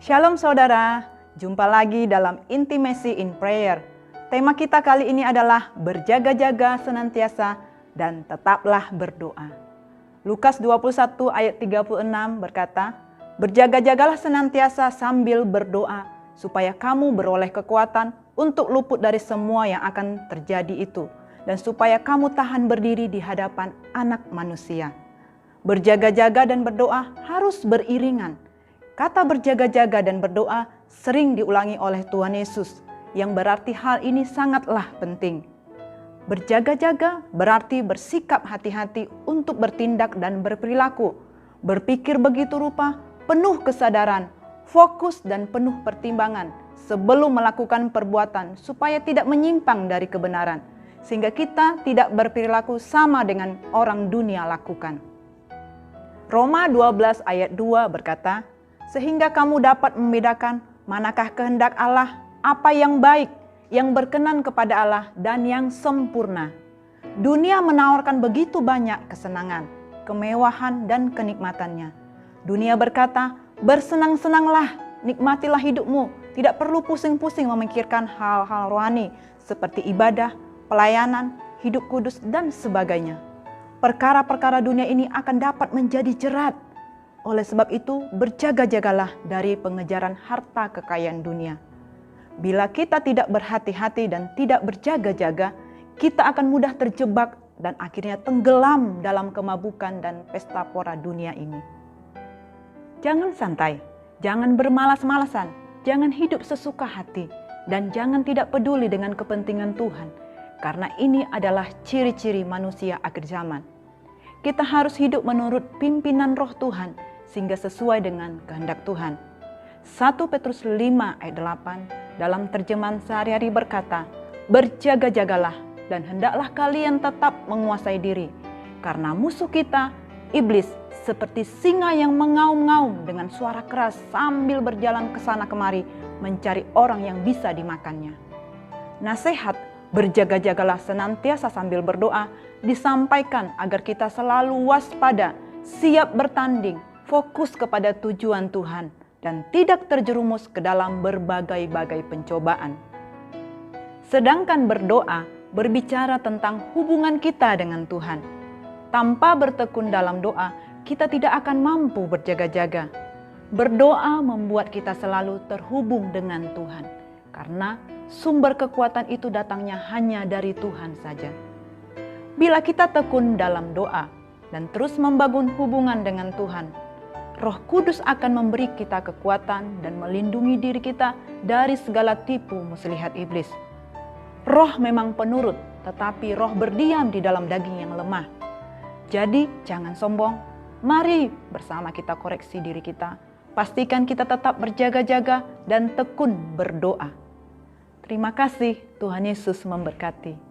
Shalom saudara, jumpa lagi dalam Intimacy in Prayer. Tema kita kali ini adalah berjaga-jaga senantiasa dan tetaplah berdoa. Lukas 21 ayat 36 berkata, berjaga-jagalah senantiasa sambil berdoa, supaya kamu beroleh kekuatan untuk luput dari semua yang akan terjadi itu, dan supaya kamu tahan berdiri di hadapan Anak Manusia. Berjaga-jaga dan berdoa harus beriringan. Kata berjaga-jaga dan berdoa sering diulangi oleh Tuhan Yesus, yang berarti hal ini sangatlah penting. Berjaga-jaga berarti bersikap hati-hati untuk bertindak dan berperilaku, berpikir begitu rupa, penuh kesadaran, fokus dan penuh pertimbangan sebelum melakukan perbuatan supaya tidak menyimpang dari kebenaran, sehingga kita tidak berperilaku sama dengan orang dunia lakukan. Roma 12 ayat 2 berkata, sehingga kamu dapat membedakan manakah kehendak Allah, apa yang baik, yang berkenan kepada Allah, dan yang sempurna. Dunia menawarkan begitu banyak kesenangan, kemewahan, dan kenikmatannya. Dunia berkata, bersenang-senanglah, nikmatilah hidupmu, tidak perlu pusing-pusing memikirkan hal-hal rohani, seperti ibadah, pelayanan, hidup kudus, dan sebagainya. Perkara-perkara dunia ini akan dapat menjadi jerat. Oleh sebab itu, berjaga-jagalah dari pengejaran harta kekayaan dunia. Bila kita tidak berhati-hati dan tidak berjaga-jaga, kita akan mudah terjebak dan akhirnya tenggelam dalam kemabukan dan pesta pora dunia ini. Jangan santai, jangan bermalas-malasan, jangan hidup sesuka hati, dan jangan tidak peduli dengan kepentingan Tuhan, karena ini adalah ciri-ciri manusia akhir zaman. Kita harus hidup menurut pimpinan Roh Tuhan, sehingga sesuai dengan kehendak Tuhan. 1 Petrus 5 ayat 8 dalam terjemahan sehari-hari berkata, berjaga-jagalah dan hendaklah kalian tetap menguasai diri, karena musuh kita, iblis, seperti singa yang mengaum-ngaum dengan suara keras sambil berjalan ke sana kemari mencari orang yang bisa dimakannya. Nasihat berjaga-jagalah senantiasa sambil berdoa disampaikan agar kita selalu waspada, siap bertanding, fokus kepada tujuan Tuhan, dan tidak terjerumus ke dalam berbagai-bagai pencobaan. Sedangkan berdoa berbicara tentang hubungan kita dengan Tuhan. Tanpa bertekun dalam doa, kita tidak akan mampu berjaga-jaga. Berdoa membuat kita selalu terhubung dengan Tuhan, karena sumber kekuatan itu datangnya hanya dari Tuhan saja. Bila kita tekun dalam doa dan terus membangun hubungan dengan Tuhan, Roh Kudus akan memberi kita kekuatan dan melindungi diri kita dari segala tipu muslihat iblis. Roh memang penurut, tetapi roh berdiam di dalam daging yang lemah. Jadi jangan sombong, mari bersama kita koreksi diri kita. Pastikan kita tetap berjaga-jaga dan tekun berdoa. Terima kasih, Tuhan Yesus memberkati.